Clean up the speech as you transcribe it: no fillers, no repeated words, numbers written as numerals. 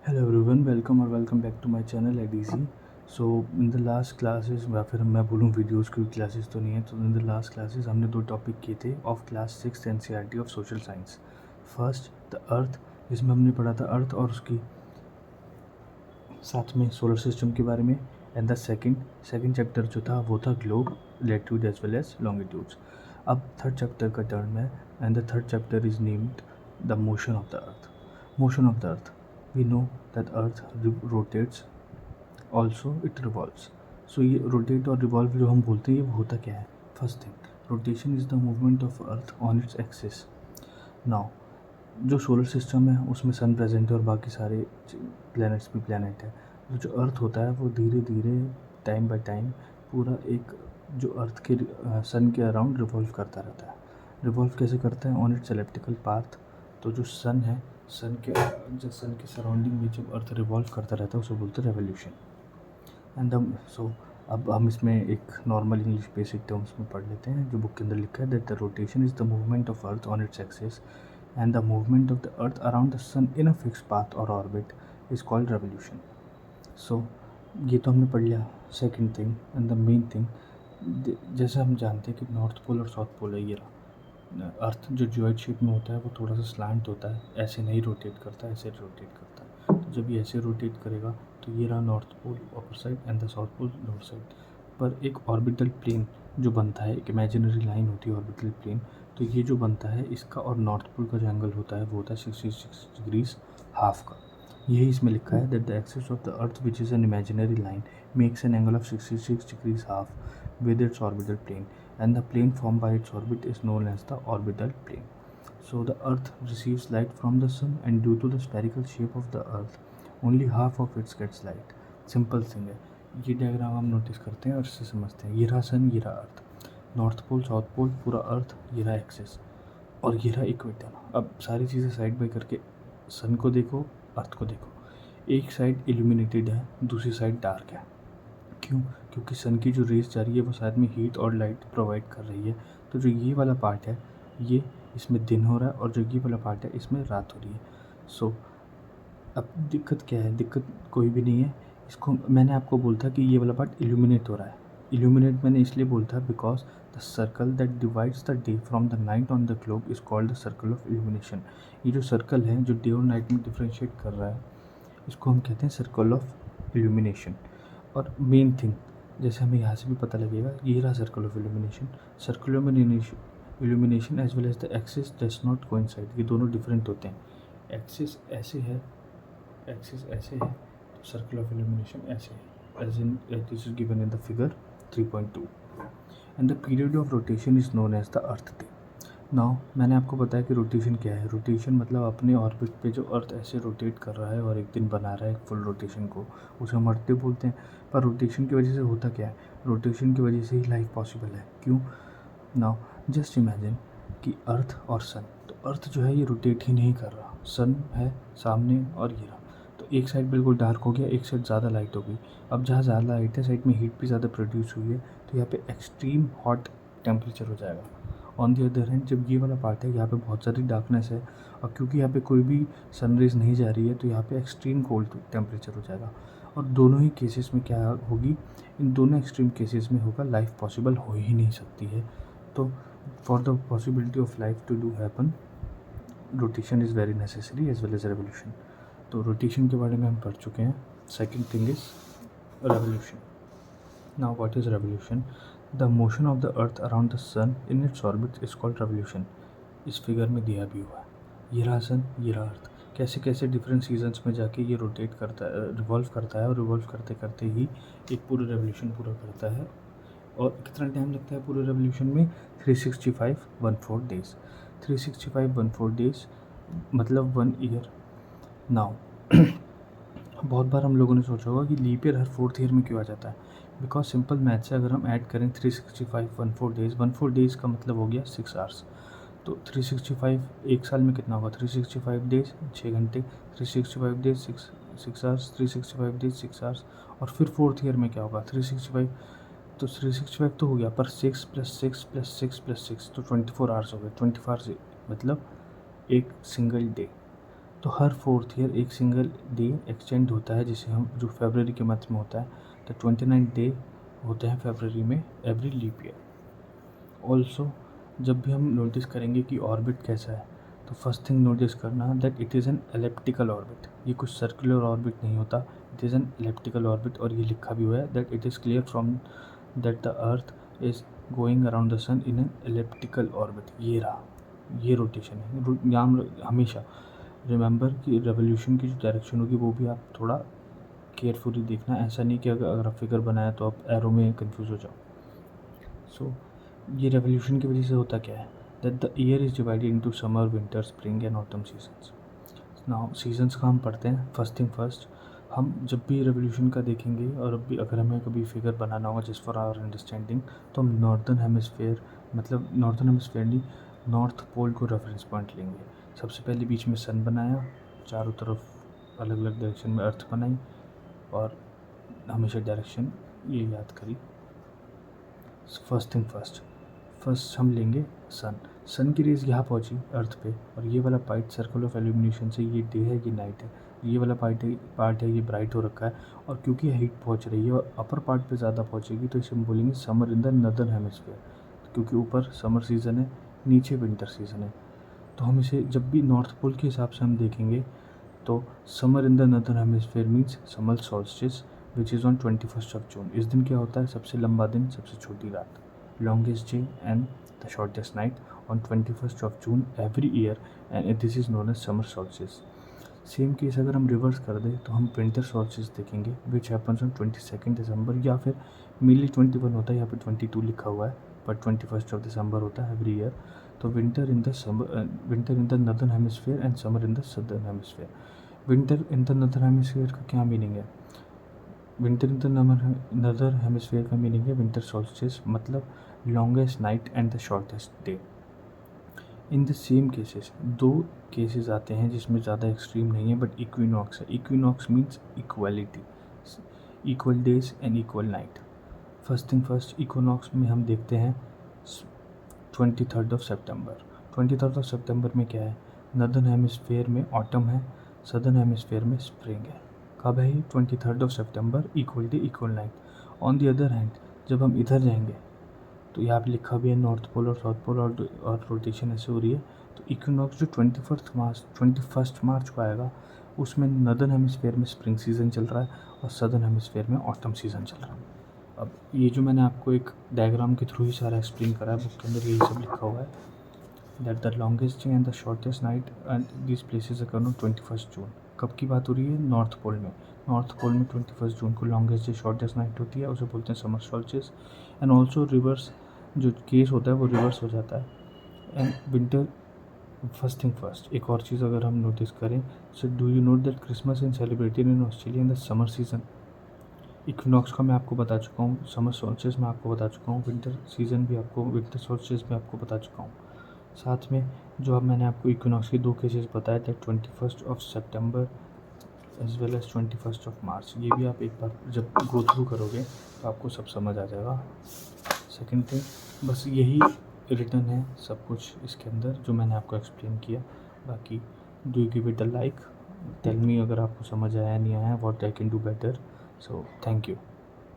Hello everyone, welcome or welcome back to my channel at Easy. So in the last classes या फिर मैं बोलूँ videos की classes तो नहीं है, तो इन द लास्ट क्लासेस हमने दो टॉपिक किए थे of class 6 NCERT of social science. First the earth, जिसमें हमने पढ़ा था अर्थ और उसकी साथ में सोलर सिस्टम के बारे में. एंड द सेकंड चैप्टर जो था वो था globe, latitude as well as longitudes. अब थर्ड चैप्टर का टर्न है and the third chapter is named the motion of the earth. Motion of the earth, we know that earth rotates, also it revolves. So ये rotate और revolve जो हम बोलते हैं ये होता क्या है. First thing, rotation is the movement of earth on its axis. Now जो सोलर सिस्टम है उसमें सन प्रेजेंट है और बाकी सारे प्लैनेट्स भी प्लैनेट है. तो जो अर्थ होता है वो धीरे धीरे टाइम बाय टाइम पूरा एक जो अर्थ के सन के अराउंड रिवॉल्व करता रहता है. रिवॉल्व कैसे करता है? On it's elliptical path. तो जो सन है, सन के सराउंडिंग में जब अर्थ रिवॉल्व करता रहता है उसे बोलते हैं रेवोल्यूशन. एंड सो अब हम इसमें एक नॉर्मल इंग्लिश बेसिक टर्म्स में पढ़ लेते हैं जो बुक के अंदर लिखा है. That the rotation is the movement of earth on its axis and the movement of the earth around the sun in a fixed path or orbit is called revolution. So ये तो हमने पढ़ लिया. Second thing and the main thing, जैसे हम जानते हैं कि नॉर्थ पोल और साउथ पोल है, ये रहा अर्थ जो ज्वाइड शेप में होता है वो थोड़ा सा स्लांट होता है, ऐसे नहीं रोटेट करता, ऐसे रोटेट करता है. तो जब ये ऐसे रोटेट करेगा तो ये रहा north pole upper side and the south pole lower side. पर एक ऑर्बिटल प्लेन जो बनता है, एक इमेजिनरी लाइन होती है ऑर्बिटल प्लेन. तो ये जो बनता है इसका और नॉर्थ पोल का जो एंगल होता है वो होता है 66 डिग्रीज हाफ का. यही इसमें लिखा है that the axis of the earth which is an imaginary line makes an angle of 66 degrees half with its orbital plane and the plane form by its orbit is known as the orbital plane. So the earth receives light from the sun and due to the spherical shape of the earth only half of it gets light. Simple thing है. ये diagram हम notice करते हैं और इससे समझते हैं. ये रहा सन, ये रहा अर्थ, नॉर्थ पोल साउथ पोल पूरा अर्थ, ये रहा एक्सिस और ये रहा इक्वेटर. अब सारी चीज़ें साइड बाई करके सन को देखो, अर्थ को देखो. एक साइड इल्यूमिनेटेड है, दूसरी साइड डार्क है. क्यों? क्योंकि सन की जो रेस जा रही है वो साथ में हीट और लाइट प्रोवाइड कर रही है. तो जो ये वाला पार्ट है ये इसमें दिन हो रहा है और जो ये वाला पार्ट है इसमें रात हो रही है. सो अब दिक्कत क्या है? दिक्कत कोई भी नहीं है. इसको मैंने आपको बोलता कि ये वाला पार्ट इल्यूमिनेट हो रहा है. इल्यूमिनेट मैंने इसलिए बोलता because the circle that divides the day from the night on the globe is called the circle of illumination. ये जो सर्कल है जो डे और नाइट में डिफ्रेंशिएट कर रहा है इसको हम कहते हैं सर्कल ऑफ इल्यूमिनेशन. और मेन थिंग, जैसे हमें यहाँ से भी पता लगेगा, ये रहा circle of illumination. Circle of illumination as well as the axis does not coincide. ये दोनों डिफरेंट होते हैं. एक्सिस ऐसे है, एक्सिस ऐसे है, तो सर्कल ऑफ इल्यूमिनेशन ऐसे है, as in this is given in the figure 3.2. And the period of rotation is known as the earth day. Now मैंने आपको बताया कि रोटेशन क्या है. रोटेशन मतलब अपने ऑर्बिट पे जो अर्थ ऐसे रोटेट कर रहा है और एक दिन बना रहा है फुल रोटेशन को, उसे हम अर्थ डे बोलते हैं. पर रोटेशन की वजह से होता क्या है? रोटेशन की वजह से ही लाइफ पॉसिबल है. क्यों? नाउ जस्ट इमेजिन कि अर्थ और सन, तो अर्थ जो है ये रोटेट ही नहीं कर रहा, सन है सामने और ये रहा. तो एक साइड बिल्कुल डार्क हो गया, एक साइड ज़्यादा लाइट हो गई. अब जहाँ ज़्यादा लाइट है साइड में हीट भी ज़्यादा प्रोड्यूस हुई है, तो यहाँ पे एक्सट्रीम हॉट टेम्परेचर हो जाएगा. ऑन दी अदर हैंड जब ये वाला पार्ट है यहाँ पे बहुत सारी डार्कनेस है और क्योंकि यहाँ पे कोई भी सनरेज नहीं जा रही है तो यहाँ पे एक्सट्रीम कोल्ड टेम्परेचर हो जाएगा. और दोनों ही केसेस में क्या होगी? इन दोनों एक्सट्रीम केसेस में होगा लाइफ पॉसिबल हो ही नहीं सकती है. तो for the possibility of life to do happen, rotation is very necessary as well as revolution. तो रोटेशन के बारे में हम पढ़ चुके हैं. Second thing is revolution. Now what is revolution? The motion of the earth around the sun in its orbit is called revolution. इस figure में दिया भी हुआ है. ये रहा सन, ये रहा अर्थ. कैसे कैसे डिफरेंट सीजन्स में जाके ये रोटेट करता है, रिवॉल्व करता है और रिवॉल्व करते करते ही एक पूरा रेवोल्यूशन पूरा करता है. और कितना टाइम लगता है पूरे रेवोल्यूशन में? 365 डेज. 365 डेज मतलब 1 ईयर. नाउ बहुत बार हम लोगों ने सोचा होगा कि लीप ईयर हर 4th ईयर में क्यों आ जाता है. बिकॉज सिंपल मैथ से अगर हम ऐड करें 365 डेज, 14 डेज का मतलब हो गया 6 आवर्स. तो 365 एक साल में कितना होगा? 365 डेज 6 घंटे, 365 डेज 6 आवर्स, 365 डेज 6 आवर्स. और फिर 4th ईयर में क्या होगा? 365. तो 365 तो हो गया, पर 6 + 6 + 6 + 6 तो 24 आवर्स हो गए. 24 आवर्स मतलब एक सिंगल डे. तो हर 4th ईयर एक सिंगल डे एक्सटेंड होता है, जिसे हम जो फरवरी के मंथ में होता है, तो 29 डे होते हैं फरवरी में एवरी लीप ईयर। ऑल्सो जब भी हम नोटिस करेंगे कि ऑर्बिट कैसा है, तो फर्स्ट थिंग नोटिस करना that it is an elliptical orbit. ये कुछ सर्कुलर ऑर्बिट नहीं होता, it is an elliptical orbit. और ये लिखा भी हुआ है that it is clear from that the earth is going around the sun in an elliptical orbit. ये रहा, ये रोटेशन है। याद हमेशा रिमेंबर कि रेवोल्यूशन की जो डायरेक्शन होगी वो भी आप थोड़ा केयरफुली देखना। ऐसा नहीं कि अगर आप फिगर बनाया तो आप एरो में कंफ्यूज हो जाओ। सो ये रेवोल्यूशन की वजह से होता क्या है that the year is divided into summer, winter, spring and autumn seasons. Now seasons का हम पढ़ते हैं। फर्स्ट थिंग फर्स्ट, हम जब भी रेवोल्यूशन का देखेंगे और अब भी अगर हमें कभी फिगर बनाना होगा जस्ट फॉर आवर अंडरस्टैंडिंग, तो हम नॉर्दर्न हेमिस्फेयर, मतलब नॉर्दर्न हेमिस्फेयर नहीं, नॉर्थ पोल को रेफरेंस पॉइंट लेंगे। सबसे पहले बीच में सन बनाया, चारों तरफ अलग अलग डायरेक्शन में अर्थ बनाई, और हमेशा डायरेक्शन ये याद करी। फर्स्ट थिंग फर्स्ट हम लेंगे सन की रेज यहाँ पहुँची अर्थ पे, और ये वाला पार्ट सर्कल ऑफ एल्यूमिनेशन से ये डे है, ये नाइट है। ये वाला पार्ट है ये ब्राइट हो रखा है, और क्योंकि हीट पहुँच रही है और अपर पार्ट पे ज़्यादा पहुँचेगी, तो इसे हम बोलेंगे summer in the northern hemisphere, क्योंकि ऊपर समर सीज़न है, नीचे विंटर सीज़न है। तो हम इसे जब भी नॉर्थ पोल के हिसाब से हम देखेंगे, तो summer in the northern hemisphere means summer solstice which is on 21 जून। इस दिन क्या होता है, सबसे लंबा दिन, सबसे छोटी रात, longest day and the shortest night on 21st of June every year, and this is known as summer solstice. Same case अगर हम रिवर्स कर दें तो हम विंटर सॉल्स्टिस देखेंगे विच हैपन्स ऑन 22 दिसंबर, या फिर मेनली 21 होता है, यहाँ पे 22 लिखा हुआ है, बट 21 ऑफ दिसंबर होता है एवरी ईयर। तो winter in the northern hemisphere and summer in the southern hemisphere. Winter in the northern hemisphere का क्या मीनिंग है? विंटर इन द नदर हेमिस्फीयर का मीनिंग है विंटर सॉल्स्टिस, मतलब longest night and the shortest day. In the same cases दो cases आते हैं जिसमें ज़्यादा एक्सट्रीम नहीं है बट इक्विनॉक्स है। Equinox means equality, equal days and equal night. First thing first, equinox में हम देखते हैं 23 सितंबर। 23 सितंबर में क्या है, नदर्न हेमिस्फीयर में ऑटम है, सदर्न हेमिस्फीयर में स्प्रिंग है। कब है ये? 23 सितंबर, equal day equal night. On the other hand जब हम इधर जाएंगे तो यहाँ पे लिखा भी है नॉर्थ पोल और साउथ पोल, और रोटेशन ऐसे हो रही है। तो इक्विनॉक्स जो 21 मार्च को आएगा, उसमें नदर्न हेमिस्फीयर में स्प्रिंग सीज़न चल रहा है और सदर्न हेमिस्फीयर में ऑटम सीज़न चल रहा है। अब ये जो मैंने आपको एक डायग्राम के थ्रू ही सारा एक्सप्लेन करा है, बुक के अंदर यही सब लिखा हुआ है that the longest day and the shortest night and this places occur on 21 जून। कब की बात हो रही है? नॉर्थ पोल में। नॉर्थ पोल में 21 जून को लॉन्गेस्ट डे शॉर्टेस्ट नाइट होती है, उसे बोलते हैं summer solstice. And also reverse जो केस होता है वो रिवर्स हो जाता है। And winter, first thing first, एक और चीज़ अगर हम नोटिस करें, so do you know that Christmas in celebrated in Australia in the summer season. Equinox का मैं आपको बता चुका हूँ, समर सॉल्स्टिस मैं आपको बता चुका हूँ, विंटर सीजन भी आपको, विंटर सॉल्स्टिस भी आपको बता चुका हूँ। साथ में जो अब मैंने आपको इक्विनॉक्स के दो केसेस बताए that 21 September as well as 21 March, ये भी आप एक बार जब गो थ्रू करोगे तो आपको सब समझ आ जाएगा। सेकेंड थिंग, बस यही रिटर्न है सब कुछ इसके अंदर जो मैंने आपको एक्सप्लेन किया। बाकी do you give it a like, tell me अगर आपको समझ आया नहीं आया, what I can do better. So thank you.